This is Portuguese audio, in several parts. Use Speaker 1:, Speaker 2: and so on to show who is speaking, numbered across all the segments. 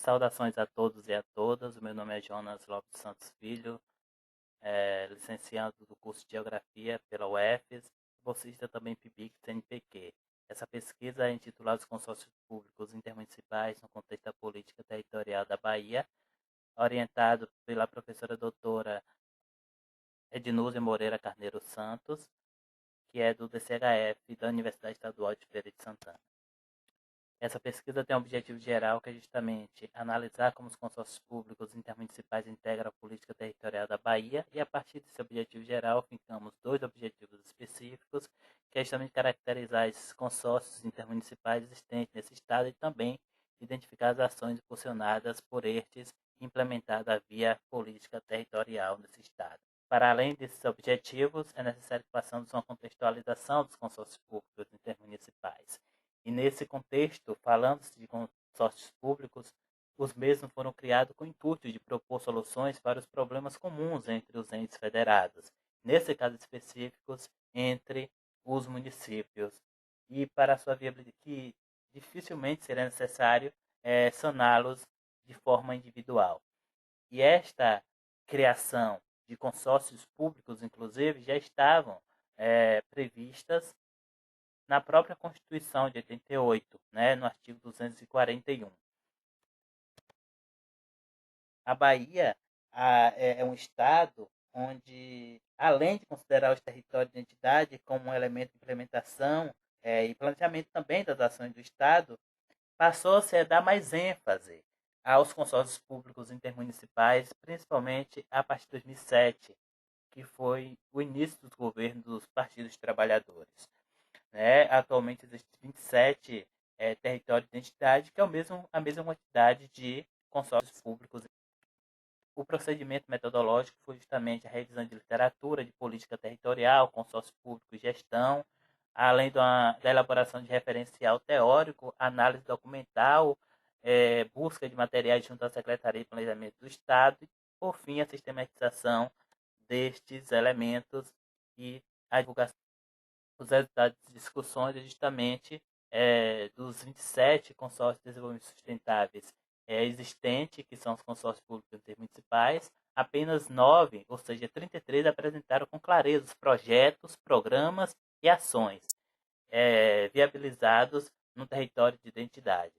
Speaker 1: Saudações a todos e a todas. O meu nome é Jonas Lopes Santos Filho, licenciado do curso de Geografia pela UFES, bolsista também PIBIC CNPq. Essa pesquisa é intitulada Os Consórcios Públicos Intermunicipais no Contexto da Política Territorial da Bahia, orientado pela professora doutora Ednúzia Moreira Carneiro Santos, que é do DCHF da Universidade Estadual de Feira de Santana. Essa pesquisa tem um objetivo geral, que é justamente analisar como os consórcios públicos intermunicipais integram a política territorial da Bahia, e a partir desse objetivo geral, ficamos dois objetivos específicos, que é justamente caracterizar esses consórcios intermunicipais existentes nesse estado e também identificar as ações impulsionadas por estes e implementadas via política territorial nesse estado. Para além desses objetivos, é necessário que façamos uma contextualização dos consórcios públicos intermunicipais. E nesse contexto, falando-se de consórcios públicos, os mesmos foram criados com o intuito de propor soluções para os problemas comuns entre os entes federados, nesse caso específico, entre os municípios, e para a sua viabilidade, que dificilmente será necessário saná-los de forma individual. E esta criação de consórcios públicos, inclusive, já estavam previstas na própria Constituição de 88, no artigo 241. A Bahia é um estado onde, além de considerar os territórios de identidade como um elemento de implementação e planejamento também das ações do estado, passou-se a dar mais ênfase aos consórcios públicos intermunicipais, principalmente a partir de 2007, que foi o início dos governos dos partidos trabalhadores. Atualmente existem 27 territórios de identidade, que é a mesma quantidade de consórcios públicos. O procedimento metodológico foi justamente a revisão de literatura, de política territorial, consórcio público e gestão, além da elaboração de referencial teórico, análise documental, busca de materiais junto à Secretaria de Planejamento do Estado e, por fim, a sistematização destes elementos e a divulgação. Os resultados de discussões é justamente dos 27 consórcios de desenvolvimento sustentáveis existentes, que são os consórcios públicos intermunicipais, apenas 9, ou seja, 33, apresentaram com clareza os projetos, programas e ações viabilizados no território de identidade,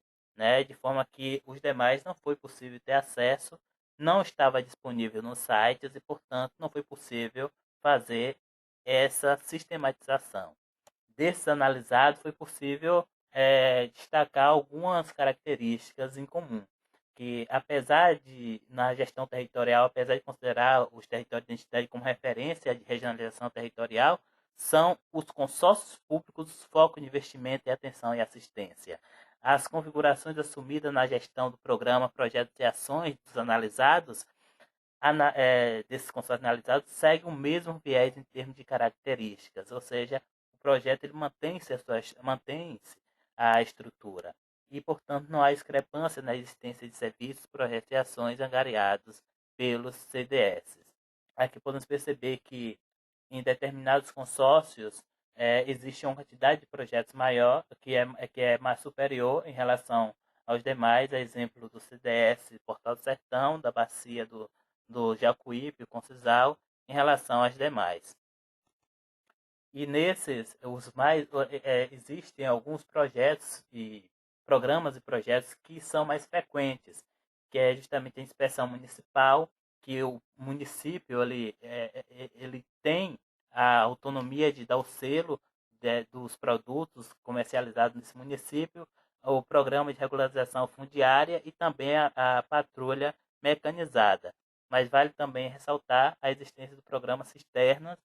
Speaker 1: de forma que os demais não foi possível ter acesso, não estava disponível nos sites e, portanto, não foi possível fazer essa sistematização. Desses analisados, foi possível destacar algumas características em comum, que apesar de, na gestão territorial, apesar de considerar os territórios de identidade como referência de regionalização territorial, são os consórcios públicos os focos de investimento e atenção e assistência. As configurações assumidas na gestão do programa, projetos e ações dos analisados, desses consórcios analisados, seguem o mesmo viés em termos de características, ou seja, o projeto ele mantém-se a estrutura e, portanto, não há discrepância na existência de serviços, projetos e ações angariados pelos CDS. Aqui podemos perceber que em determinados consórcios existe uma quantidade de projetos maior, que é mais superior em relação aos demais, a exemplo do CDS Portal do Sertão, da Bacia do Jacuípe, o Concisal, em relação às demais. E nesses, existem alguns projetos e programas e projetos que são mais frequentes, que é justamente a inspeção municipal, que o município ele tem a autonomia de dar o selo dos produtos comercializados nesse município, o programa de regularização fundiária e também a patrulha mecanizada. Mas vale também ressaltar a existência do programa Cisternas,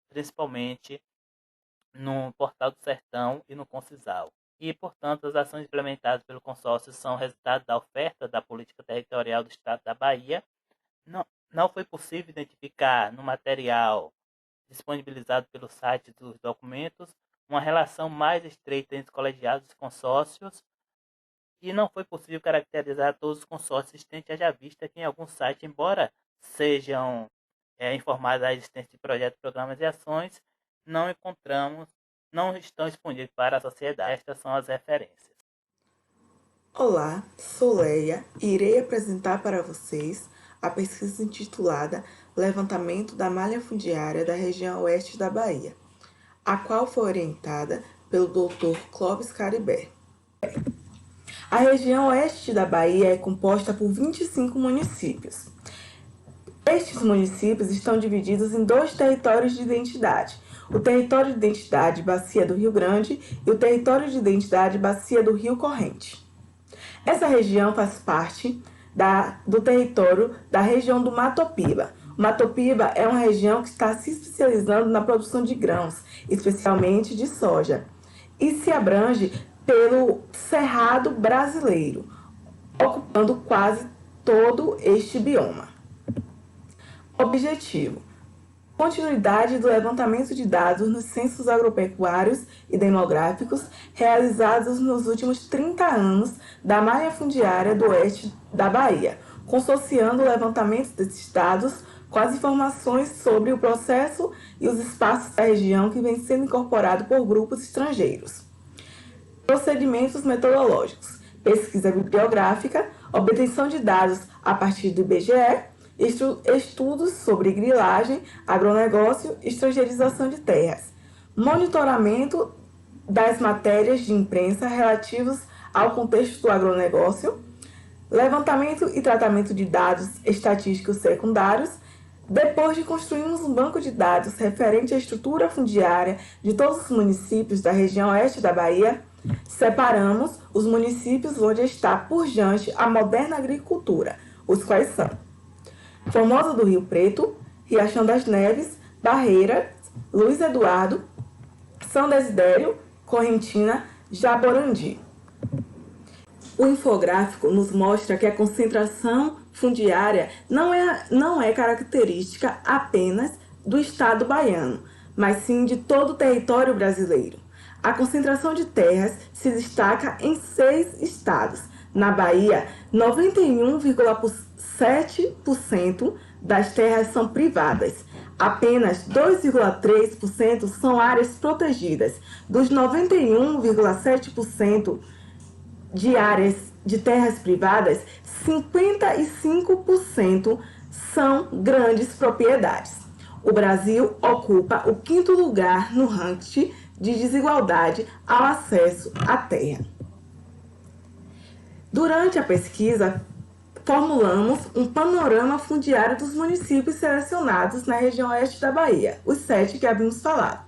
Speaker 1: principalmente no Portal do Sertão e no Concisal. E, portanto, as ações implementadas pelo consórcio são resultado da oferta da política territorial do Estado da Bahia. Não foi possível identificar no material disponibilizado pelo site dos documentos uma relação mais estreita entre colegiados e consórcios, e não foi possível caracterizar todos os consórcios existentes, haja vista que em alguns sites, embora sejam informados da existência de projetos, programas e ações, não estão disponíveis para a sociedade. Estas são as referências.
Speaker 2: Olá, sou Leia e irei apresentar para vocês a pesquisa intitulada Levantamento da Malha Fundiária da região oeste da Bahia, a qual foi orientada pelo Dr. Clóvis Caribé. A região oeste da Bahia é composta por 25 municípios. Estes municípios estão divididos em dois territórios de identidade: o território de identidade Bacia do Rio Grande e o território de identidade Bacia do Rio Corrente. Essa região faz parte do território da região do Matopiba. O Matopiba é uma região que está se especializando na produção de grãos, especialmente de soja, e se abrange pelo Cerrado brasileiro, ocupando quase todo este bioma. Objetivo: continuidade do levantamento de dados nos censos agropecuários e demográficos realizados nos últimos 30 anos da malha fundiária do oeste da Bahia, consociando o levantamento desses dados com as informações sobre o processo e os espaços da região que vem sendo incorporado por grupos estrangeiros. Procedimentos metodológicos: pesquisa bibliográfica, obtenção de dados a partir do IBGE, estudos sobre grilagem, agronegócio e estrangeirização de terras, monitoramento das matérias de imprensa relativas ao contexto do agronegócio, levantamento e tratamento de dados estatísticos secundários. Depois de construirmos um banco de dados referente à estrutura fundiária de todos os municípios da região oeste da Bahia, separamos os municípios onde está pujante a moderna agricultura, os quais são Formosa do Rio Preto, Riachão das Neves, Barreiras, Luiz Eduardo, São Desidério, Correntina, Jaborandi. O infográfico nos mostra que a concentração fundiária não é característica apenas do estado baiano, mas sim de todo o território brasileiro. A concentração de terras se destaca em 6 estados. Na Bahia, 91,7% das terras são privadas. Apenas 2,3% são áreas protegidas. Dos 91,7% de áreas de terras privadas, 55% são grandes propriedades. O Brasil ocupa o 5º lugar no ranking de desigualdade ao acesso à terra. Durante a pesquisa, formulamos um panorama fundiário dos municípios selecionados na região oeste da Bahia, os 7 que havíamos falado,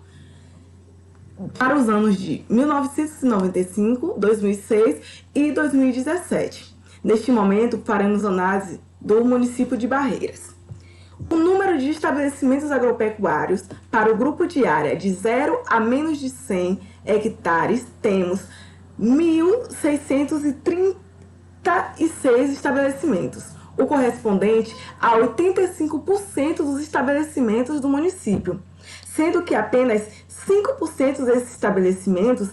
Speaker 2: para os anos de 1995, 2006 e 2017. Neste momento, faremos análise do município de Barreiras. O número de estabelecimentos agropecuários para o grupo de área de 0 a menos de 100 hectares, temos 1.636 estabelecimentos, o correspondente a 85% dos estabelecimentos do município, sendo que apenas 5% desses estabelecimentos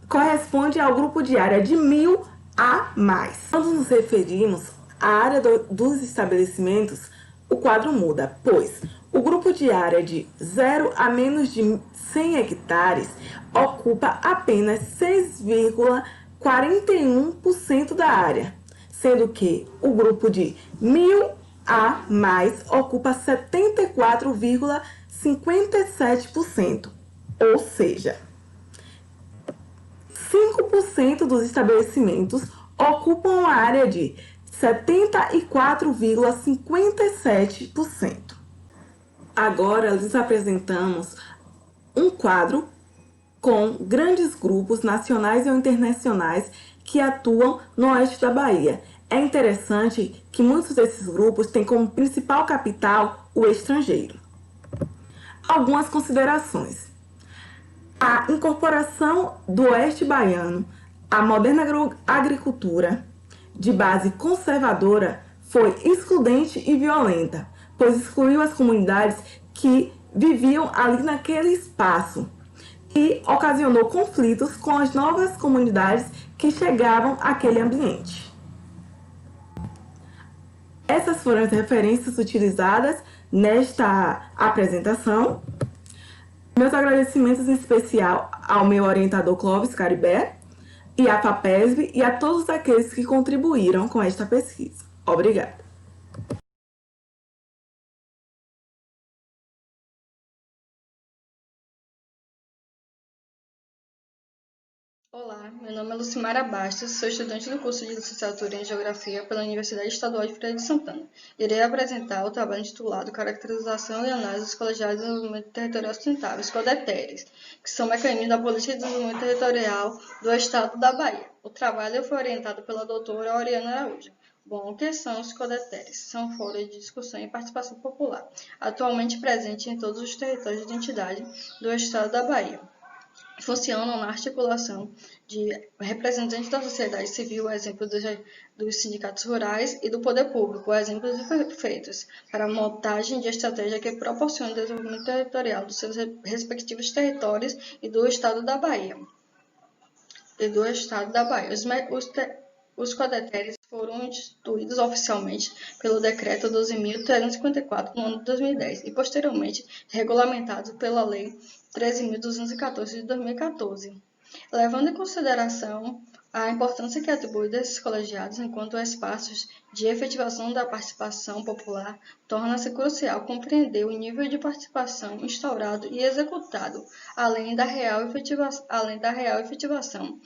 Speaker 2: corresponde ao grupo de área de 1.000 a mais. Quando nos referimos à área dos estabelecimentos, o quadro muda, pois o grupo de área de 0 a menos de 100 hectares ocupa apenas 6,41% da área, sendo que o grupo de 1.000 a mais ocupa 74,57%, ou seja, 5% dos estabelecimentos ocupam a área de 74,57%. Agora lhes apresentamos um quadro com grandes grupos nacionais e internacionais que atuam no oeste da Bahia. É interessante que muitos desses grupos têm como principal capital o estrangeiro. Algumas considerações. A incorporação do oeste baiano à moderna agricultura de base conservadora foi excludente e violenta, pois excluiu as comunidades que viviam ali naquele espaço e ocasionou conflitos com as novas comunidades que chegavam àquele ambiente. Essas foram as referências utilizadas nesta apresentação. Meus agradecimentos em especial ao meu orientador Clóvis Caribé, e à FAPESB e a todos aqueles que contribuíram com esta pesquisa. Obrigada.
Speaker 3: Olá, meu nome é Lucimara Bastos, sou estudante do curso de Licenciatura em Geografia pela Universidade Estadual de Feira de Santana. Irei apresentar o trabalho intitulado Caracterização e Análise dos Colegiados de Desenvolvimento Territorial Sustentável, os CODETERES, que são mecanismos da Política de Desenvolvimento Territorial do Estado da Bahia. O trabalho foi orientado pela doutora Oriana Araújo. Bom, o que são os CODETERES? São fóruns de discussão e participação popular, atualmente presentes em todos os territórios de identidade do Estado da Bahia. Funcionam na articulação de representantes da sociedade civil, exemplo dos sindicatos rurais, e do poder público, exemplo dos prefeitos, para a montagem de estratégia que proporcione o desenvolvimento territorial dos seus respectivos territórios e do Estado da Bahia. Os CODETERES foram instituídos oficialmente pelo Decreto 12.354, no ano de 2010, e posteriormente regulamentados pela Lei 13.214, de 2014. Levando em consideração a importância que atribui desses colegiados enquanto espaços de efetivação da participação popular, torna-se crucial compreender o nível de participação instaurado e executado, além da real efetivação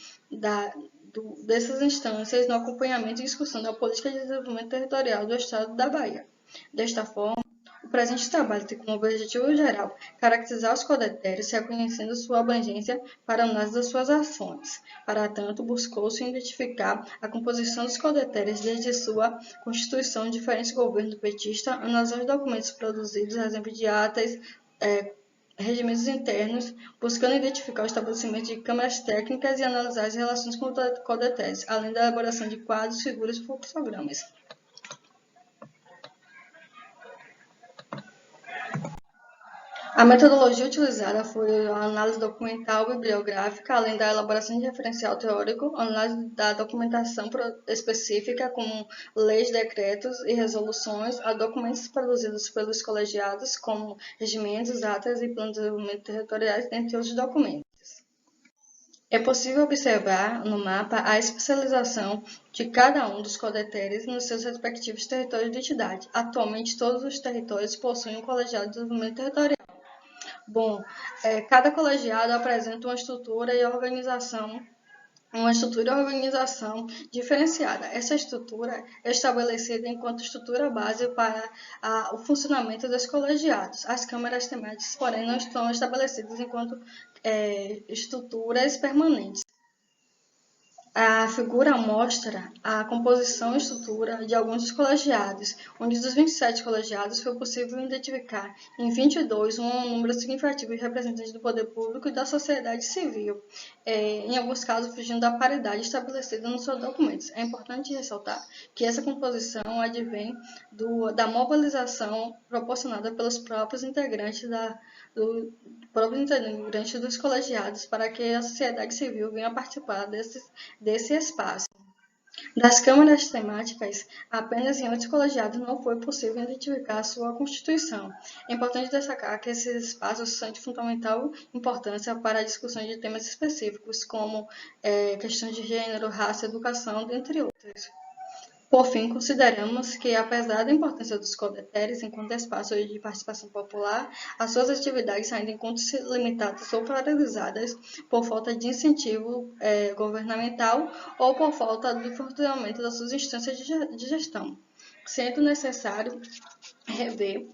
Speaker 3: dessas instâncias no acompanhamento e discussão da política de desenvolvimento territorial do Estado da Bahia. Desta forma, o presente trabalho tem como objetivo geral caracterizar os CODETERES, reconhecendo sua abrangência para a análise das suas ações. Para tanto, buscou-se identificar a composição dos CODETERES desde sua constituição em diferentes governos petistas, analisar os documentos produzidos, exemplo de atas, regimentos internos, buscando identificar o estabelecimento de câmaras técnicas e analisar as relações com CODETERES, além da elaboração de quadros, figuras e programas. A metodologia utilizada foi a análise documental bibliográfica, além da elaboração de referencial teórico, análise da documentação específica, como leis, decretos e resoluções, a documentos produzidos pelos colegiados, como regimentos, atas e planos de desenvolvimento territoriais, dentre outros documentos. É possível observar no mapa a especialização de cada um dos CODETERES nos seus respectivos territórios de identidade. Atualmente, todos os territórios possuem um colegiado de desenvolvimento territorial. Bom, cada colegiado apresenta uma estrutura e organização diferenciada. Essa estrutura é estabelecida enquanto estrutura base para o funcionamento dos colegiados. As câmaras temáticas, porém, não estão estabelecidas enquanto estruturas permanentes. A figura mostra a composição e estrutura de alguns dos colegiados, onde dos 27 colegiados foi possível identificar em 22 um número significativo de representantes do poder público e da sociedade civil, em alguns casos fugindo da paridade estabelecida nos seus documentos. É importante ressaltar que essa composição advém da mobilização proporcionada pelos próprios integrantes dos colegiados para que a sociedade civil venha participar desse espaço. Das câmaras temáticas, apenas em 8 colegiados não foi possível identificar sua constituição. É importante destacar que esses espaços são de fundamental importância para a discussão de temas específicos, como questões de gênero, raça, educação, dentre outros. Por fim, consideramos que, apesar da importância dos CODETERES enquanto espaço de participação popular, as suas atividades ainda encontram-se limitadas ou paralisadas por falta de incentivo governamental ou por falta de funcionamento das suas instâncias de gestão, sendo necessário rever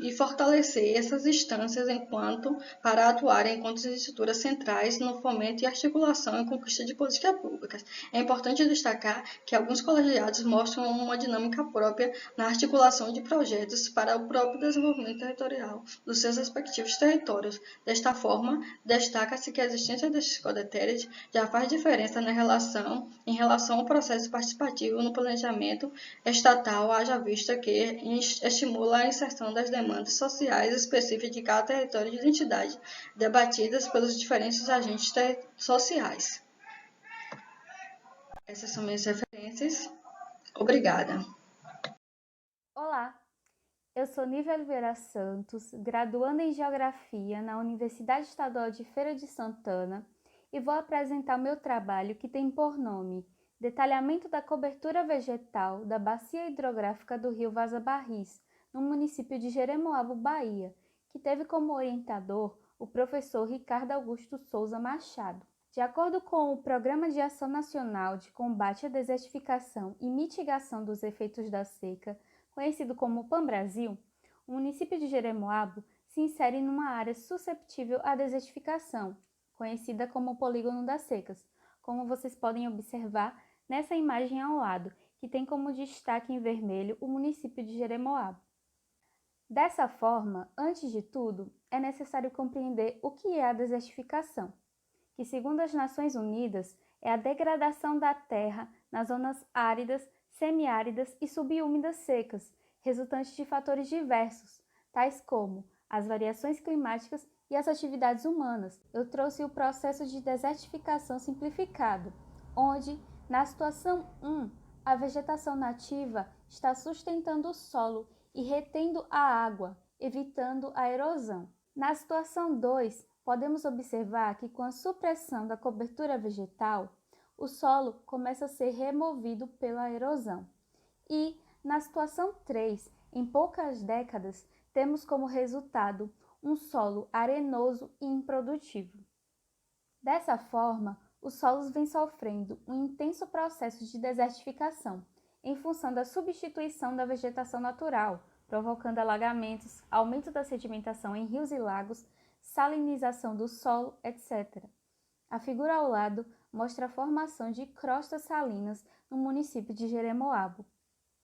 Speaker 3: e fortalecer essas instâncias para atuarem enquanto estruturas centrais no fomento e articulação e conquista de políticas públicas. É importante destacar que alguns colegiados mostram uma dinâmica própria na articulação de projetos para o próprio desenvolvimento territorial dos seus respectivos territórios. Desta forma, destaca-se que a existência destes CODETERES já faz diferença em relação ao processo participativo no planejamento estatal, haja vista que estimula a inserção das demandas sociais específicas de cada território de identidade, debatidas pelos diferentes agentes sociais. Essas são minhas referências. Obrigada.
Speaker 4: Olá, eu sou Nívia Oliveira Santos, graduanda em Geografia na Universidade Estadual de Feira de Santana, e vou apresentar o meu trabalho que tem por nome Detalhamento da cobertura vegetal da bacia hidrográfica do rio Vaza Barris, no município de Jeremoabo, Bahia, que teve como orientador o professor Ricardo Augusto Souza Machado. De acordo com o Programa de Ação Nacional de Combate à Desertificação e Mitigação dos Efeitos da Seca, conhecido como PAN-Brasil, o município de Jeremoabo se insere numa área susceptível à desertificação, conhecida como Polígono das Secas, como vocês podem observar nessa imagem ao lado, que tem como destaque em vermelho o município de Jeremoabo. Dessa forma, antes de tudo, é necessário compreender o que é a desertificação, que, segundo as Nações Unidas, é a degradação da terra nas zonas áridas, semiáridas e subúmidas secas, resultante de fatores diversos, tais como as variações climáticas e as atividades humanas. Eu trouxe o processo de desertificação simplificado, onde, na situação 1, a vegetação nativa está sustentando o solo e retendo a água, evitando a erosão. Na situação 2, podemos observar que com a supressão da cobertura vegetal, o solo começa a ser removido pela erosão. E, na situação 3, em poucas décadas, temos como resultado um solo arenoso e improdutivo. Dessa forma, os solos vêm sofrendo um intenso processo de desertificação, em função da substituição da vegetação natural, provocando alagamentos, aumento da sedimentação em rios e lagos, salinização do solo, etc. A figura ao lado mostra a formação de crostas salinas no município de Jeremoabo.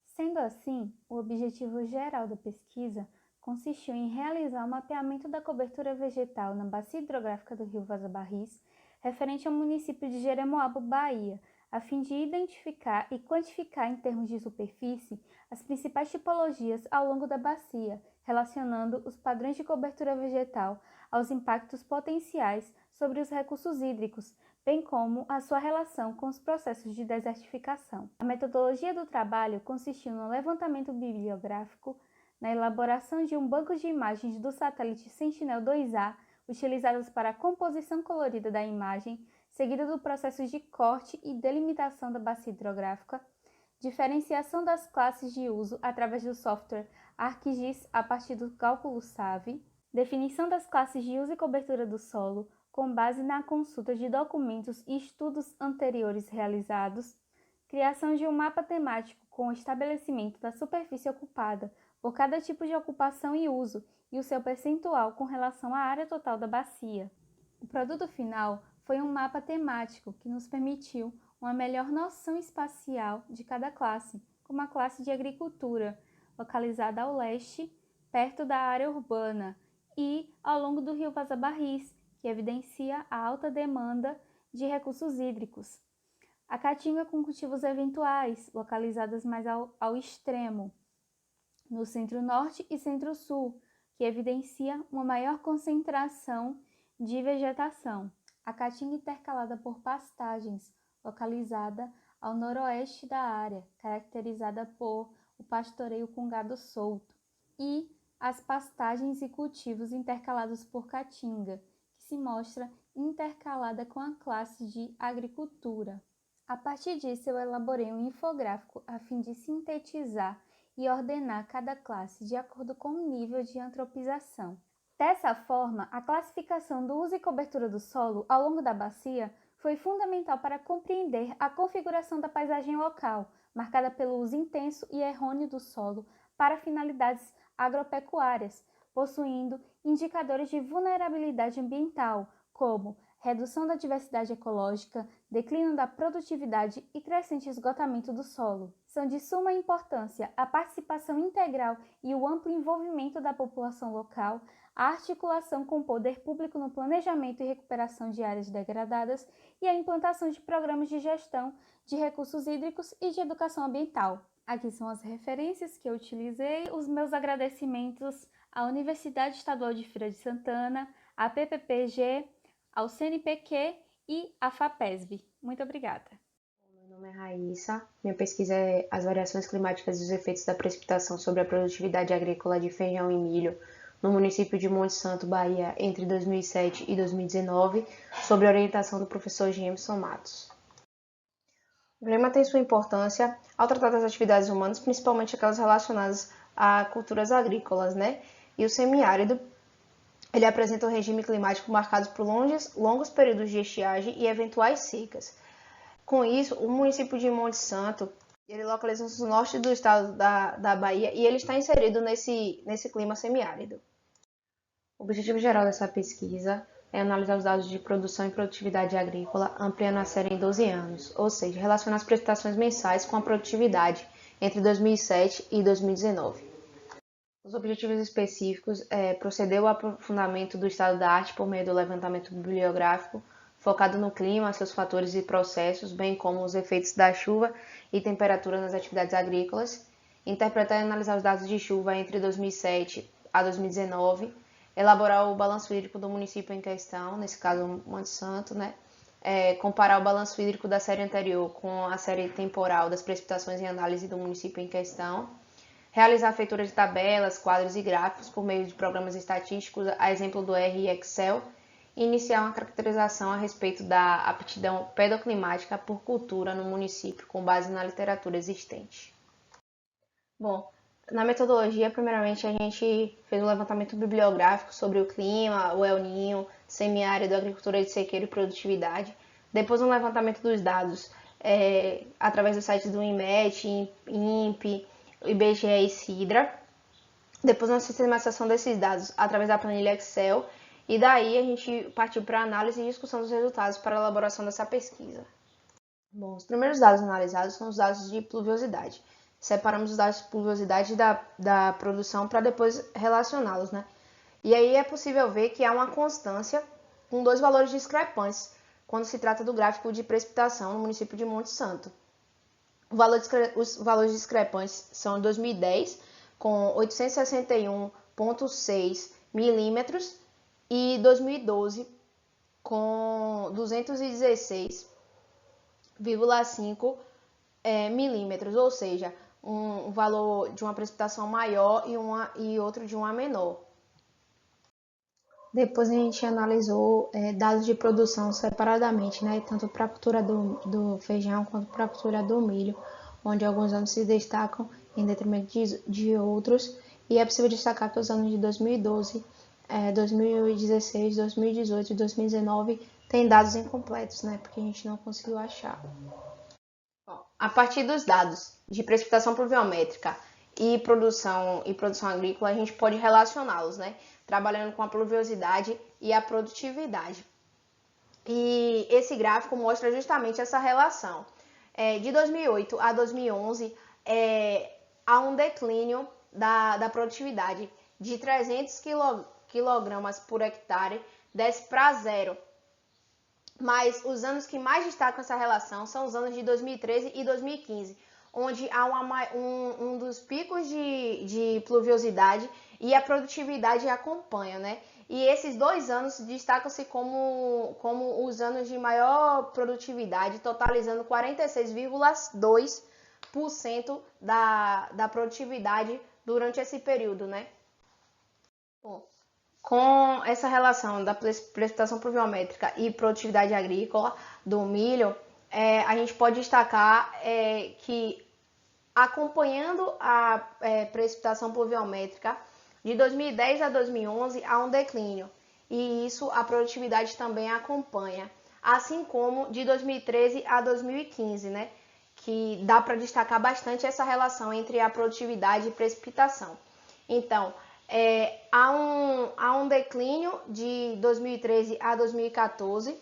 Speaker 4: Sendo assim, o objetivo geral da pesquisa consistiu em realizar o mapeamento da cobertura vegetal na bacia hidrográfica do rio Vaza Barris, referente ao município de Jeremoabo, Bahia, a fim de identificar e quantificar em termos de superfície as principais tipologias ao longo da bacia, relacionando os padrões de cobertura vegetal aos impactos potenciais sobre os recursos hídricos, bem como a sua relação com os processos de desertificação. A metodologia do trabalho consistiu no levantamento bibliográfico, na elaboração de um banco de imagens do satélite Sentinel-2A, utilizadas para a composição colorida da imagem, seguida do processo de corte e delimitação da bacia hidrográfica, diferenciação das classes de uso através do software ArcGIS a partir do cálculo SAVE, definição das classes de uso e cobertura do solo com base na consulta de documentos e estudos anteriores realizados, criação de um mapa temático com o estabelecimento da superfície ocupada por cada tipo de ocupação e uso e o seu percentual com relação à área total da bacia. O produto final foi um mapa temático que nos permitiu uma melhor noção espacial de cada classe, como a classe de agricultura, localizada ao leste, perto da área urbana, e ao longo do rio Vaza Barris, que evidencia a alta demanda de recursos hídricos. A caatinga com cultivos eventuais, localizadas mais ao extremo, no centro-norte e centro-sul, que evidencia uma maior concentração de vegetação. A caatinga intercalada por pastagens, localizada ao noroeste da área, caracterizada por o pastoreio com gado solto, e as pastagens e cultivos intercalados por caatinga, que se mostra intercalada com a classe de agricultura. A partir disso, eu elaborei um infográfico a fim de sintetizar e ordenar cada classe de acordo com o nível de antropização. Dessa forma, a classificação do uso e cobertura do solo ao longo da bacia foi fundamental para compreender a configuração da paisagem local, marcada pelo uso intenso e errôneo do solo para finalidades agropecuárias, possuindo indicadores de vulnerabilidade ambiental, como redução da diversidade ecológica, declínio da produtividade e crescente esgotamento do solo. São de suma importância a participação integral e o amplo envolvimento da população local, a articulação com o poder público no planejamento e recuperação de áreas degradadas e a implantação de programas de gestão de recursos hídricos e de educação ambiental. Aqui são as referências que eu utilizei, os meus agradecimentos à Universidade Estadual de Feira de Santana, à PPPG, ao CNPq e à FAPESB. Muito obrigada.
Speaker 5: Meu nome é Raíssa, minha pesquisa é as variações climáticas e os efeitos da precipitação sobre a produtividade agrícola de feijão e milho no município de Monte Santo, Bahia, entre 2007 e 2019, sob a orientação do professor Jameson Matos. O clima tem sua importância ao tratar das atividades humanas, principalmente aquelas relacionadas a culturas agrícolas, né? E o semiárido, ele apresenta um regime climático marcado por longos períodos de estiagem e eventuais secas. Com isso, o município de Monte Santo, ele localiza-se no norte do estado da Bahia e ele está inserido nesse clima semiárido. O objetivo geral dessa pesquisa é analisar os dados de produção e produtividade agrícola, ampliando a série em 12 anos, ou seja, relacionar as precipitações mensais com a produtividade entre 2007 e 2019. Os objetivos específicos proceder ao aprofundamento do estado da arte por meio do levantamento bibliográfico, focado no clima, seus fatores e processos, bem como os efeitos da chuva e temperatura nas atividades agrícolas, interpretar e analisar os dados de chuva entre 2007 a 2019, elaborar o balanço hídrico do município em questão, nesse caso Monte Santo, né? Comparar o balanço hídrico da série anterior com a série temporal das precipitações em análise do município em questão, realizar a feitura de tabelas, quadros e gráficos por meio de programas estatísticos, a exemplo do R e Excel, e iniciar uma caracterização a respeito da aptidão pedoclimática por cultura no município, com base na literatura existente. Bom, na metodologia, primeiramente, a gente fez um levantamento bibliográfico sobre o clima, o El Niño, semiárido, agricultura de sequeiro e produtividade. Depois, um levantamento dos dados através dos sites do INMET, INPE, IBGE e Sidra. Depois, uma sistematização desses dados através da planilha Excel. E daí, a gente partiu para a análise e discussão dos resultados para a elaboração dessa pesquisa. Bom, os primeiros dados analisados são os dados de pluviosidade. Separamos os dados de pluviosidade da produção para depois relacioná-los, né? E aí é possível ver que há uma constância com dois valores discrepantes quando se trata do gráfico de precipitação no município de Monte Santo. Os valores discrepantes são 2010, com 861,6 milímetros, e 2012, com 216,5 milímetros, ou seja, um valor de uma precipitação maior e outro de uma menor. Depois a gente analisou dados de produção separadamente, né, tanto para a cultura do feijão quanto para a cultura do milho, onde alguns anos se destacam em detrimento de outros, e é possível destacar que os anos de 2012, 2016, 2018 e 2019 têm dados incompletos, né, porque a gente não conseguiu achar. A partir dos dados de precipitação pluviométrica e produção agrícola, a gente pode relacioná-los, né? Trabalhando com a pluviosidade e a produtividade. E esse gráfico mostra justamente essa relação. De 2008 a 2011, há um declínio da produtividade de 300 quilogramas por hectare, desce para zero. Mas os anos que mais destacam essa relação são os anos de 2013 e 2015, onde há um dos picos de pluviosidade e a produtividade acompanha, né? E esses 2 anos destacam-se como os anos de maior produtividade, totalizando 46,2% da produtividade durante esse período, né? Bom, com essa relação da precipitação pluviométrica e produtividade agrícola do milho, a gente pode destacar que, acompanhando a precipitação pluviométrica, de 2010 a 2011 há um declínio, e isso a produtividade também acompanha, assim como de 2013 a 2015, né, que dá para destacar bastante essa relação entre a produtividade e precipitação. Então, há um declínio de 2013 a 2014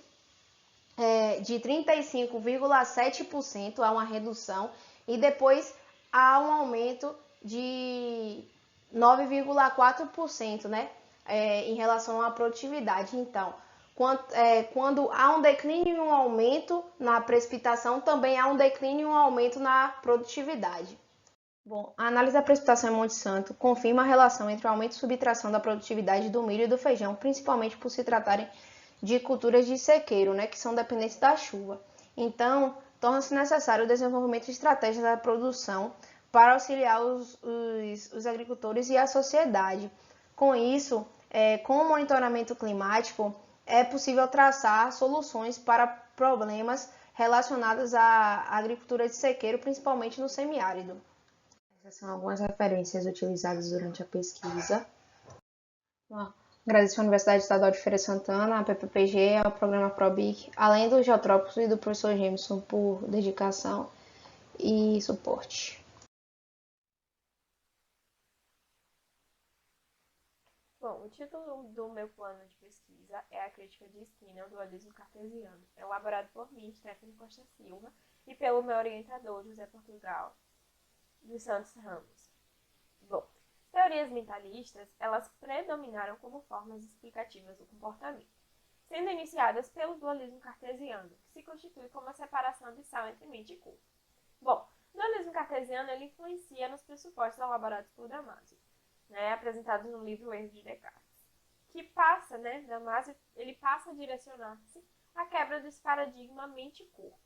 Speaker 5: de 35,7%, há uma redução, e depois há um aumento de 9,4%, né, em relação à produtividade. Então, quando há um declínio e um aumento na precipitação, também há um declínio e um aumento na produtividade. Bom, a análise da precipitação em Monte Santo confirma a relação entre o aumento e subtração da produtividade do milho e do feijão, principalmente por se tratarem de culturas de sequeiro, né, que são dependentes da chuva. Então, torna-se necessário o desenvolvimento de estratégias da produção para auxiliar os agricultores e a sociedade. Com isso, com o monitoramento climático, é possível traçar soluções para problemas relacionados à agricultura de sequeiro, principalmente no semiárido. Essas são algumas referências utilizadas durante a pesquisa. Agradeço à Universidade Estadual de Feira de Santana, a PPPG, ao programa ProBIC, além do Geotrópicos e do professor Jameson por dedicação e suporte.
Speaker 6: Bom, o título do meu plano de pesquisa é A Crítica de Skinner ao Dualismo Cartesiano, elaborado por mim, Stephanie Costa Silva, e pelo meu orientador, José Portugal dos Santos Ramos. Bom, teorias mentalistas, elas predominaram como formas explicativas do comportamento, sendo iniciadas pelo dualismo cartesiano, que se constitui como a separação abissal entre mente e corpo. Bom, o dualismo cartesiano ele influencia nos pressupostos elaborados por Damasio, apresentados no livro O Erro de Descartes, que passa, Damasio, ele passa a direcionar-se à quebra desse paradigma mente e corpo,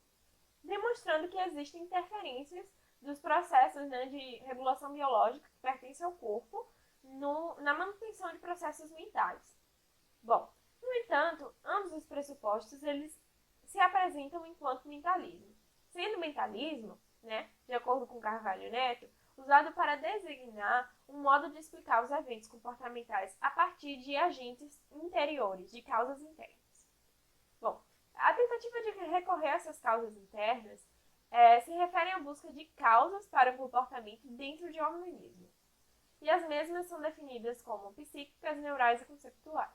Speaker 6: demonstrando que existem interferências dos processos de regulação biológica que pertencem ao corpo na manutenção de processos mentais. Bom, no entanto, ambos os pressupostos eles se apresentam enquanto mentalismo, sendo mentalismo, de acordo com Carvalho Neto, usado para designar um modo de explicar os eventos comportamentais a partir de agentes interiores, de causas internas. Bom, a tentativa de recorrer a essas causas internas se refere à busca de causas para o comportamento dentro de um organismo. E as mesmas são definidas como psíquicas, neurais e conceptuais.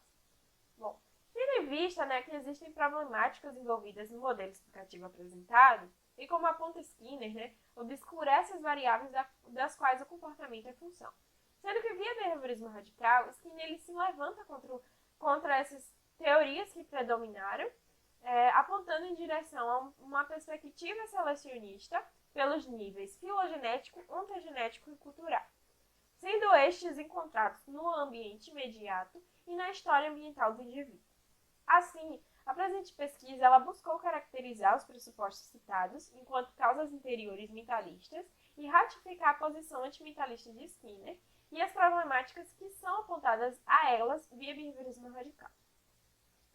Speaker 6: Bom, tendo em vista que existem problemáticas envolvidas no modelo explicativo apresentado, e como aponta Skinner, obscurece as variáveis das quais o comportamento é função. Sendo que via behaviorismo radical, Skinner ele se levanta contra essas teorias que predominaram, apontando em direção a uma perspectiva selecionista pelos níveis filogenético, ontogenético e cultural, sendo estes encontrados no ambiente imediato e na história ambiental do indivíduo. Assim, a presente pesquisa ela buscou caracterizar os pressupostos citados enquanto causas interiores mentalistas e ratificar a posição antimentalista de Skinner e as problemáticas que são apontadas a elas via behaviorismo radical.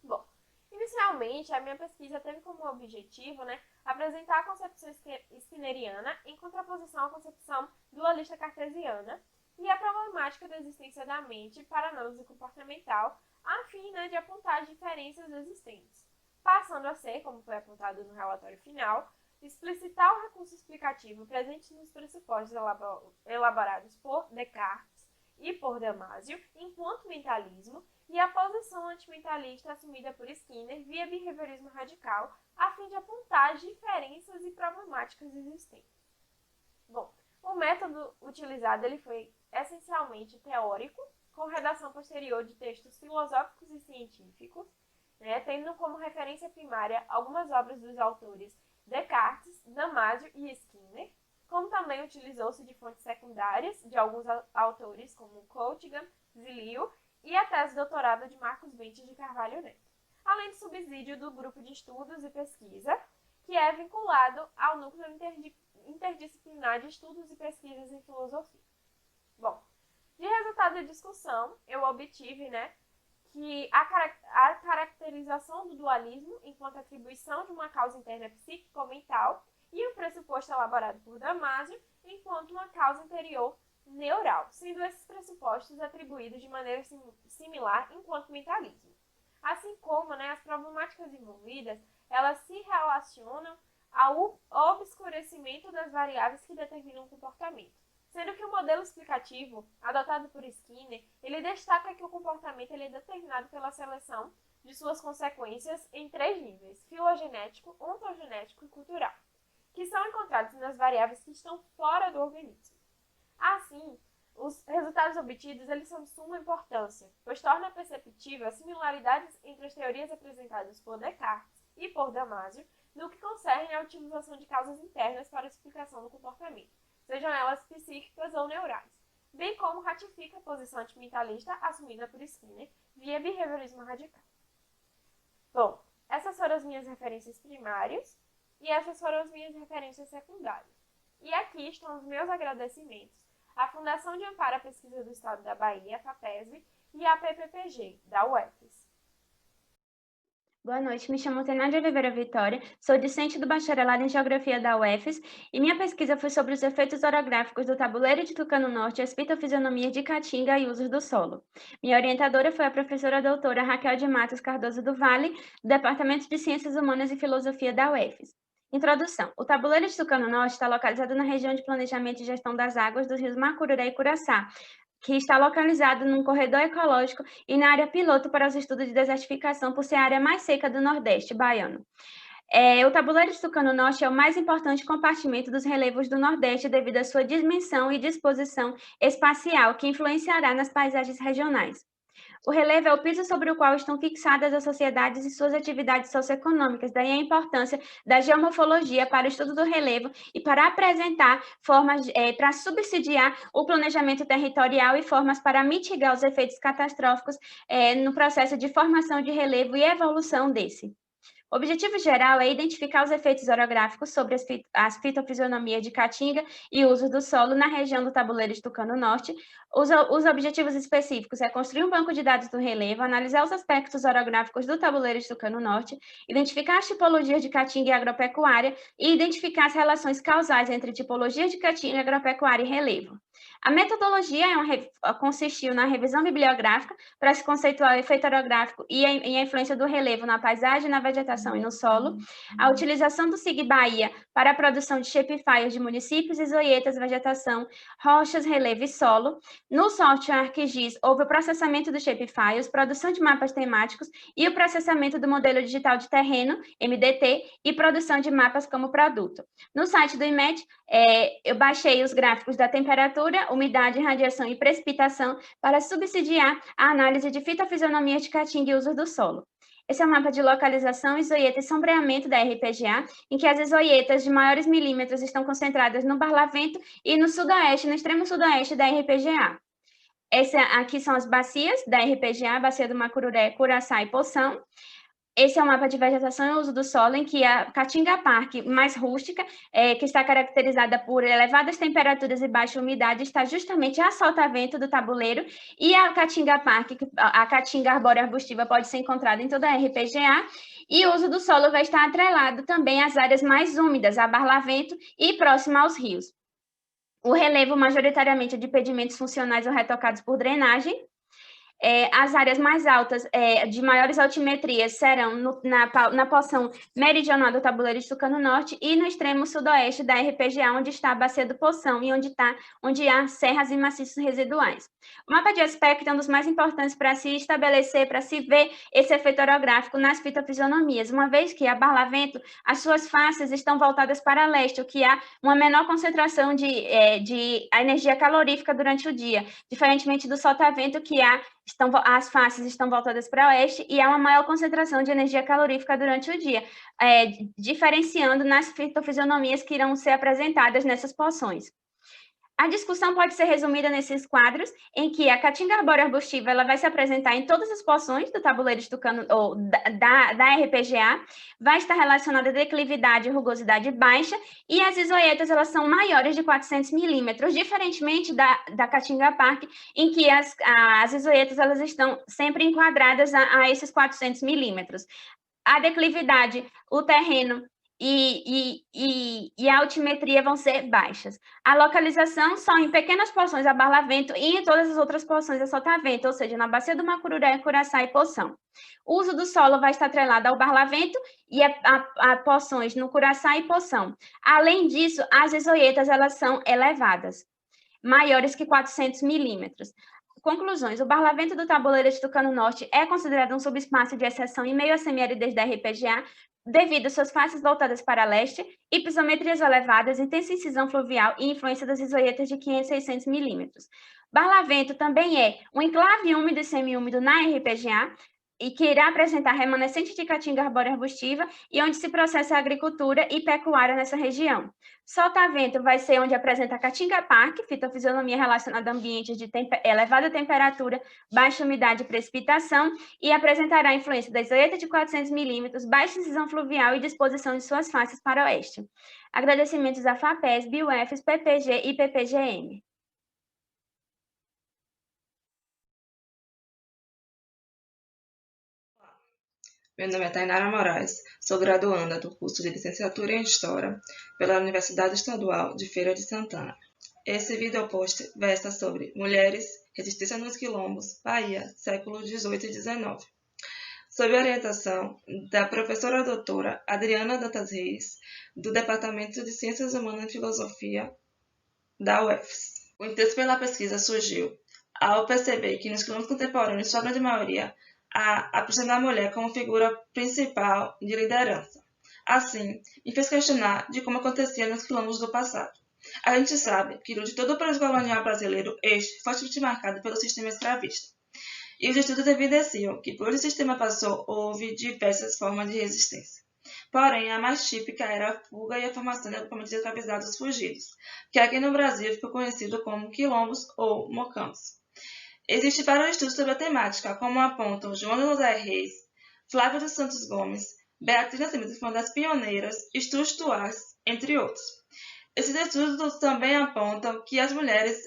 Speaker 6: Bom, inicialmente, a minha pesquisa teve como objetivo apresentar a concepção skinneriana em contraposição à concepção dualista cartesiana e a problemática da existência da mente para análise comportamental, a fim de apontar as diferenças existentes, passando a ser, como foi apontado no relatório final, explicitar o recurso explicativo presente nos pressupostos elaborados por Descartes e por Damasio enquanto mentalismo e a posição antimentalista assumida por Skinner via behaviorismo radical, a fim de apontar as diferenças e problemáticas existentes. Bom, o método utilizado ele foi essencialmente teórico, com redação posterior de textos filosóficos e científicos, tendo como referência primária algumas obras dos autores Descartes, Damasio e Skinner, como também utilizou-se de fontes secundárias de alguns autores como Coutigan, Zilio e a tese de doutorado de Marcos Bentes de Carvalho Neto, além do subsídio do grupo de estudos e pesquisa, que é vinculado ao núcleo interdisciplinar de estudos e pesquisas em filosofia. Bom, de resultado da discussão, eu obtive que a caracterização do dualismo enquanto atribuição de uma causa interna psíquica ou mental e o pressuposto elaborado por Damasio enquanto uma causa interior neural, sendo esses pressupostos atribuídos de maneira similar enquanto mentalismo. Assim como as problemáticas envolvidas, elas se relacionam ao obscurecimento das variáveis que determinam o comportamento, sendo que o modelo explicativo adotado por Skinner, ele destaca que o comportamento ele é determinado pela seleção de suas consequências em 3 níveis, filogenético, ontogenético e cultural, que são encontrados nas variáveis que estão fora do organismo. Assim, os resultados obtidos eles são de suma importância, pois torna perceptível as similaridades entre as teorias apresentadas por Descartes e por Damasio no que concerne à utilização de causas internas para a explicação do comportamento, sejam elas psíquicas ou neurais, bem como ratifica a posição antimentalista assumida por Skinner via behaviorismo radical. Bom, essas foram as minhas referências primárias e essas foram as minhas referências secundárias. E aqui estão os meus agradecimentos à Fundação de Amparo à Pesquisa do Estado da Bahia, FAPESB, e a PPPG, da UFES.
Speaker 7: Boa noite, me chamo Tainá de Oliveira Vitória, sou discente do Bacharelado em Geografia da UFES e minha pesquisa foi sobre os efeitos orográficos do tabuleiro de Tucano Norte, as fitofisionomias de Caatinga e usos do solo. Minha orientadora foi a professora doutora Raquel de Matos Cardoso do Vale, do Departamento de Ciências Humanas e Filosofia da UFES. Introdução. O tabuleiro de Tucano Norte está localizado na região de planejamento e gestão das águas dos rios Macururé e Curaçá, que está localizado num corredor ecológico e na área piloto para os estudos de desertificação, por ser a área mais seca do Nordeste baiano. O tabuleiro de Tucano Norte é o mais importante compartimento dos relevos do Nordeste devido à sua dimensão e disposição espacial, que influenciará nas paisagens regionais. O relevo é o piso sobre o qual estão fixadas as sociedades e suas atividades socioeconômicas, daí a importância da geomorfologia para o estudo do relevo e para apresentar formas para subsidiar o planejamento territorial e formas para mitigar os efeitos catastróficos no processo de formação de relevo e evolução desse. O objetivo geral é identificar os efeitos orográficos sobre as fitofisionomias de Caatinga e uso do solo na região do tabuleiro de Tucano Norte. Os objetivos específicos é construir um banco de dados do relevo, analisar os aspectos orográficos do tabuleiro de Tucano Norte, identificar as tipologias de Caatinga e agropecuária e identificar as relações causais entre tipologias de Caatinga, agropecuária e relevo. A metodologia consistiu na revisão bibliográfica para se conceituar o efeito orográfico e a influência do relevo na paisagem, na vegetação e no solo, a utilização do SIG Bahia para a produção de shapefiles de municípios, isoietas, vegetação, rochas, relevo e solo. No software ArcGIS, houve o processamento dos shapefiles, produção de mapas temáticos e o processamento do modelo digital de terreno, MDT, e produção de mapas como produto. No site do IMET, eu baixei os gráficos da temperatura, umidade, radiação e precipitação para subsidiar a análise de fitofisionomia de Caatinga e uso do solo. Esse é o mapa de localização, isoieta e sombreamento da RPGA, em que as isoietas de maiores milímetros estão concentradas no Barlavento e no sudoeste, no extremo sudoeste da RPGA. Aqui são as bacias da RPGA, Bacia do Macururé, Curaçá e Poção. Esse é o mapa de vegetação e uso do solo, em que a Caatinga Park, mais rústica, que está caracterizada por elevadas temperaturas e baixa umidade, está justamente a solta-vento do tabuleiro, e a Caatinga Park, a Caatinga arbórea arbustiva, pode ser encontrada em toda a RPGA, e o uso do solo vai estar atrelado também às áreas mais úmidas, a Barlavento e próxima aos rios. O relevo, majoritariamente, é de pedimentos funcionais ou retocados por drenagem. As áreas mais altas, de maiores altimetrias, serão na porção meridional do tabuleiro de Tucano Norte e no extremo sudoeste da RPGA, onde está a Bacia do Poção e onde há serras e maciços residuais. O mapa de aspecto é um dos mais importantes para se estabelecer, para se ver esse efeito orográfico nas fitofisionomias, uma vez que a Barlavento, as suas faces estão voltadas para leste, o que há uma menor concentração de energia calorífica durante o dia, diferentemente do solta-vento, que as faces estão voltadas para oeste e há uma maior concentração de energia calorífica durante o dia, diferenciando nas fitofisionomias que irão ser apresentadas nessas porções. A discussão pode ser resumida nesses quadros, em que a Caatinga arbórea arbustiva ela vai se apresentar em todas as porções do tabuleiro de Tucano, ou da RPGA, vai estar relacionada a declividade e rugosidade baixa, e as isoietas elas são maiores de 400 milímetros, diferentemente da Caatinga Park, em que as isoietas elas estão sempre enquadradas a esses 400 milímetros. A declividade, o terreno e a altimetria vão ser baixas. A localização só em pequenas porções a Barlavento e em todas as outras porções a solta-vento, ou seja, na Bacia do Macururé, Curaçá e Poção. O uso do solo vai estar atrelado ao Barlavento e a porções no Curaçá e Poção. Além disso, as isoietas elas são elevadas, maiores que 400 milímetros. Conclusões. O Barlavento do tabuleiro de Tucano Norte é considerado um subespaço de exceção em meio à semi-aridez da RPGA, devido às suas faces voltadas para leste, hipisometrias elevadas, intensa incisão fluvial e influência das isoietas de 500 a 600 milímetros. Barlavento também é um enclave úmido e semiúmido na RPGA, e que irá apresentar remanescente de Caatinga arbórea arbustiva e onde se processa a agricultura e pecuária nessa região. Solta-vento vai ser onde apresenta a Caatinga Park, fitofisionomia relacionada a ambientes de elevada temperatura, baixa umidade e precipitação, e apresentará a influência da isoeta de 400 milímetros, baixa incisão fluvial e disposição de suas faces para oeste. Agradecimentos à FAPESB, UFES, PPG e PPGM.
Speaker 8: Meu nome é Tainara Moraes, sou graduanda do curso de Licenciatura em História pela Universidade Estadual de Feira de Santana. Esse videopost versa sobre mulheres, resistência nos quilombos, Bahia, séculos XVIII e XIX, sob a orientação da professora doutora Adriana Dantas Reis, do Departamento de Ciências Humanas e Filosofia da UFES. O interesse pela pesquisa surgiu ao perceber que nos quilombos contemporâneos, sua grande maioria, há a presença da mulher como figura principal de liderança. Assim, me fez questionar de como acontecia nos quilombos do passado. A gente sabe que durante todo o período colonial brasileiro, este foi fortemente marcado pelo sistema escravista. E os estudos evidenciam que, por onde o sistema passou, houve diversas formas de resistência. Porém, a mais típica era a fuga e a formação de agrupamentos de escravizados fugidos, que aqui no Brasil ficou conhecido como quilombos ou mocambos. Existem vários estudos sobre a temática, como apontam Joana José Reis, Flávia dos Santos Gomes, Beatriz Nascimento, que foi uma das pioneiras, Estudos Tuás, entre outros. Esses estudos também apontam que as mulheres,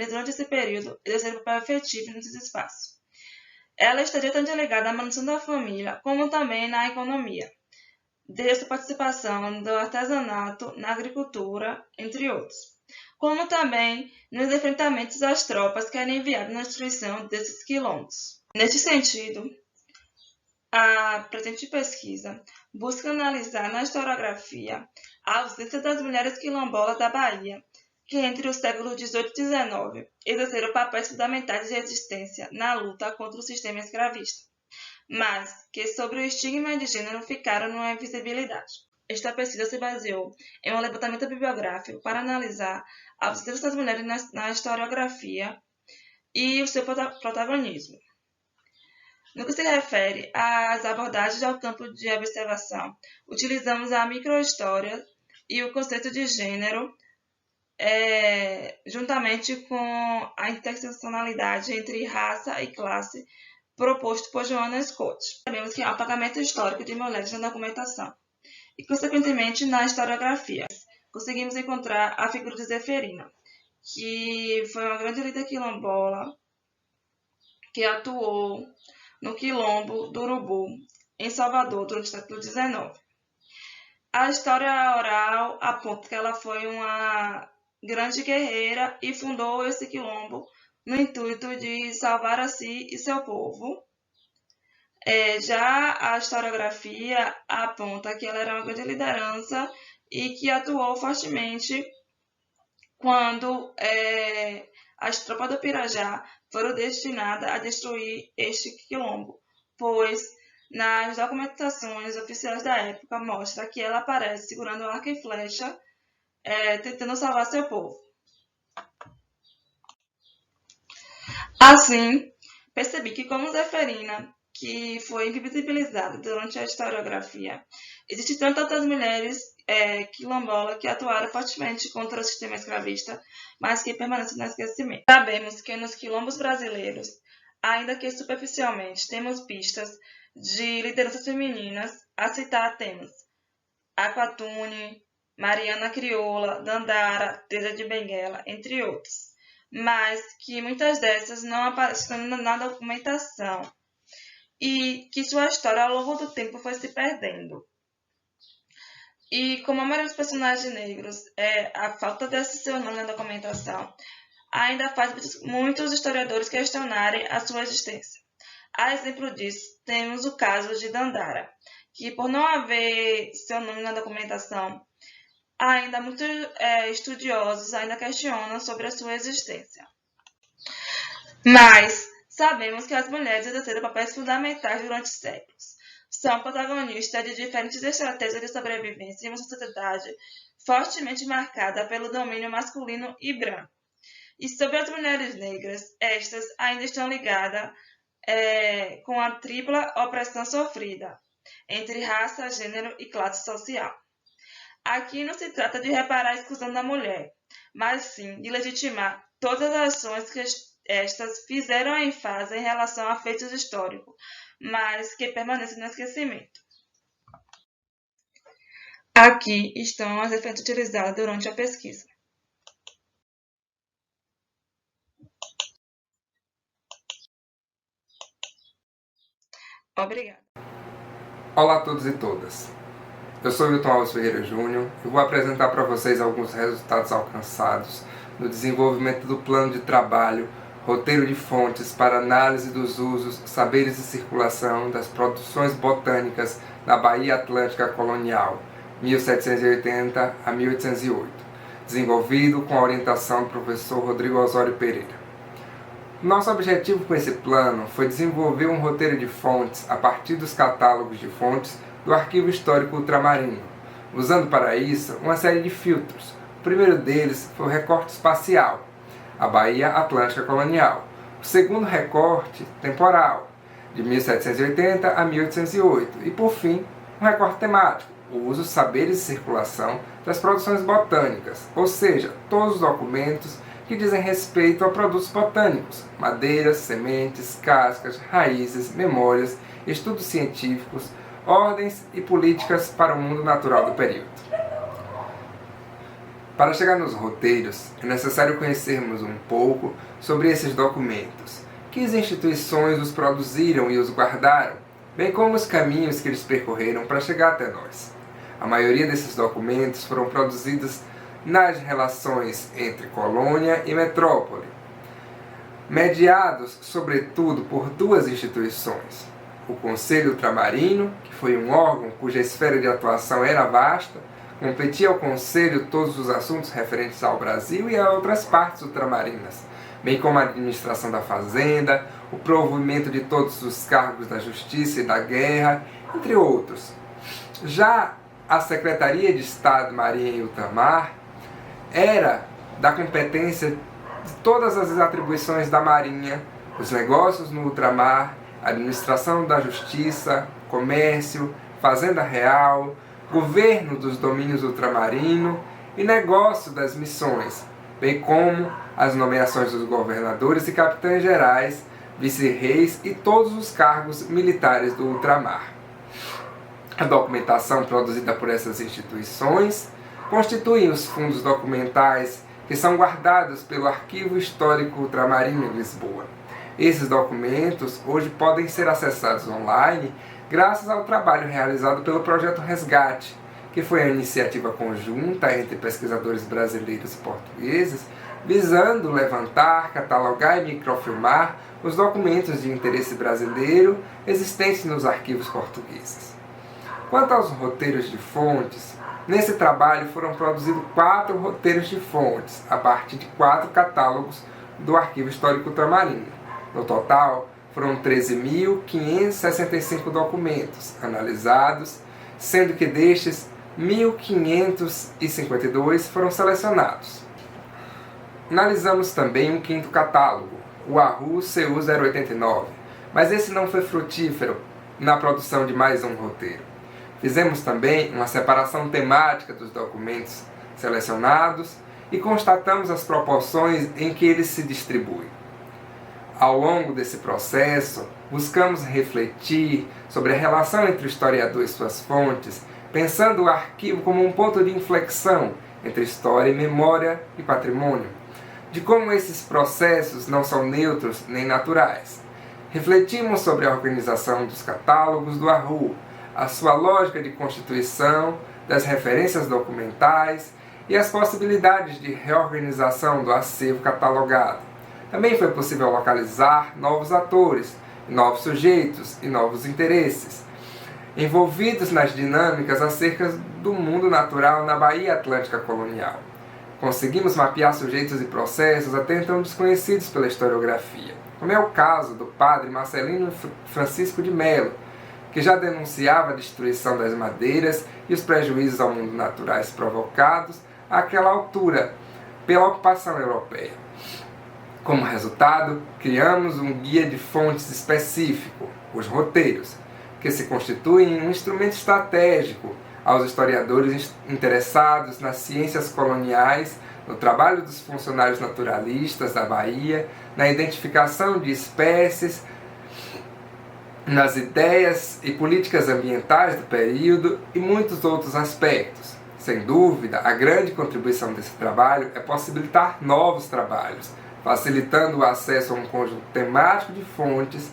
Speaker 8: durante esse período, exerceram um papel efetivo nesses espaços. Ela está diretamente ligada à manutenção da família, como também na economia, desde a participação do artesanato, na agricultura, entre outros, como também nos enfrentamentos às tropas que eram enviadas na destruição desses quilombos. Neste sentido, a presente pesquisa busca analisar na historiografia a ausência das mulheres quilombolas da Bahia, que entre os séculos XVIII e XIX exerceram papéis fundamentais de resistência na luta contra o sistema escravista, mas que sobre o estigma de gênero ficaram numa invisibilidade. Esta pesquisa se baseou em um levantamento bibliográfico para analisar a ausência das mulheres na historiografia e o seu protagonismo. No que se refere às abordagens ao campo de observação, utilizamos a microhistória e o conceito de gênero, juntamente com a interseccionalidade entre raça e classe, proposto por Joana Scott. Sabemos que há um pagamento histórico de mulheres na documentação e, consequentemente, na historiografia. Conseguimos encontrar a figura de Zeferina, que foi uma grande líder quilombola que atuou no quilombo do Urubu, em Salvador, durante o século XIX. A história oral aponta que ela foi uma grande guerreira e fundou esse quilombo no intuito de salvar a si e seu povo. Já a historiografia aponta que ela era uma grande liderança e que atuou fortemente quando as tropas do Pirajá foram destinadas a destruir este quilombo, pois nas documentações oficiais da época mostra que ela aparece segurando arco e flecha, tentando salvar seu povo. Assim, percebi que como Zeferina, que foi invisibilizada durante a historiografia, existem tantas outras mulheres quilombolas que atuaram fortemente contra o sistema escravista, mas que permanecem no esquecimento. Sabemos que nos quilombos brasileiros, ainda que superficialmente, temos pistas de lideranças femininas. A citar temos Aquatune, Mariana Crioula, Dandara, Teresa de Benguela, entre outros, mas que muitas dessas não aparecem na documentação e que sua história ao longo do tempo foi se perdendo. E como a maioria dos personagens negros, a falta desse seu nome na documentação ainda faz muitos historiadores questionarem a sua existência. A exemplo disso, temos o caso de Dandara, que por não haver seu nome na documentação, ainda muitos estudiosos ainda questionam sobre a sua existência. Mas sabemos que as mulheres exerceram papéis fundamentais durante séculos. São protagonistas de diferentes estratégias de sobrevivência em uma sociedade fortemente marcada pelo domínio masculino e branco. E sobre as mulheres negras, estas ainda estão ligadas com a tripla opressão sofrida entre raça, gênero e classe social. Aqui não se trata de reparar a exclusão da mulher, mas sim de legitimar todas as ações que estas fizeram ênfase em relação a feitos históricos, mas que permanecem no esquecimento. Aqui estão as referências utilizadas durante a pesquisa. Obrigada.
Speaker 9: Olá a todos e todas. Eu sou Wilton Alves Ferreira Júnior e vou apresentar para vocês alguns resultados alcançados no desenvolvimento do plano de trabalho, roteiro de fontes para análise dos usos, saberes e circulação das produções botânicas na Baía Atlântica Colonial, 1780 a 1808, desenvolvido com a orientação do professor Rodrigo Osório Pereira. Nosso objetivo com esse plano foi desenvolver um roteiro de fontes a partir dos catálogos de fontes do Arquivo Histórico Ultramarino, usando para isso uma série de filtros. O primeiro deles foi o recorte espacial, a Baía Atlântica Colonial. O segundo recorte, temporal, de 1780 a 1808. E, por fim, um recorte temático, o uso, saberes e circulação das produções botânicas, ou seja, todos os documentos que dizem respeito a produtos botânicos, madeiras, sementes, cascas, raízes, memórias, estudos científicos, ordens e políticas para o mundo natural do período. Para chegar nos roteiros, é necessário conhecermos um pouco sobre esses documentos, que as instituições os produziram e os guardaram, bem como os caminhos que eles percorreram para chegar até nós. A maioria desses documentos foram produzidos nas relações entre colônia e metrópole, mediados, sobretudo, por duas instituições. O Conselho Ultramarino, que foi um órgão cuja esfera de atuação era vasta, competia ao Conselho todos os assuntos referentes ao Brasil e a outras partes ultramarinas, bem como a administração da fazenda, o provimento de todos os cargos da justiça e da guerra, entre outros. Já a Secretaria de Estado, Marinha e Ultramar era da competência de todas as atribuições da Marinha, os negócios no ultramar, administração da justiça, comércio, fazenda real, governo dos domínios ultramarino e negócio das missões, bem como as nomeações dos governadores e capitães gerais, vice-reis e todos os cargos militares do ultramar. A documentação produzida por essas instituições constitui os fundos documentais que são guardados pelo Arquivo Histórico Ultramarino em Lisboa. Esses documentos hoje podem ser acessados online graças ao trabalho realizado pelo Projeto Resgate, que foi a iniciativa conjunta entre pesquisadores brasileiros e portugueses, visando levantar, catalogar e microfilmar os documentos de interesse brasileiro existentes nos arquivos portugueses. Quanto aos roteiros de fontes, nesse trabalho foram produzidos 4 roteiros de fontes, a partir de 4 catálogos do Arquivo Histórico Ultramarino. No total, foram 13.565 documentos analisados, sendo que destes, 1.552 foram selecionados. Analisamos também um 5º catálogo, o ARRU CU 089, mas esse não foi frutífero na produção de mais um roteiro. Fizemos também uma separação temática dos documentos selecionados e constatamos as proporções em que eles se distribuem. Ao longo desse processo, buscamos refletir sobre a relação entre o historiador e suas fontes, pensando o arquivo como um ponto de inflexão entre história, memória e patrimônio, de como esses processos não são neutros nem naturais. Refletimos sobre a organização dos catálogos do ARRU, a sua lógica de constituição, das referências documentais e as possibilidades de reorganização do acervo catalogado. Também foi possível localizar novos atores, novos sujeitos e novos interesses, envolvidos nas dinâmicas acerca do mundo natural na Baía Atlântica Colonial. Conseguimos mapear sujeitos e processos até então desconhecidos pela historiografia, como é o caso do padre Marcelino Francisco de Melo, que já denunciava a destruição das madeiras e os prejuízos ao mundo naturais provocados àquela altura pela ocupação europeia. Como resultado, criamos um guia de fontes específico, os roteiros, que se constituem um instrumento estratégico aos historiadores interessados nas ciências coloniais, no trabalho dos funcionários naturalistas da Bahia, na identificação de espécies, nas ideias e políticas ambientais do período e muitos outros aspectos. Sem dúvida, a grande contribuição desse trabalho é possibilitar novos trabalhos, facilitando o acesso a um conjunto temático de fontes,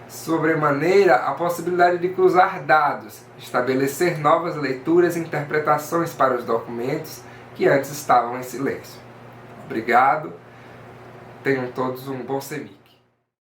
Speaker 9: sobremaneira a possibilidade de cruzar dados, estabelecer novas leituras e interpretações para os documentos que antes estavam em silêncio. Obrigado. Tenham todos um bom semestre.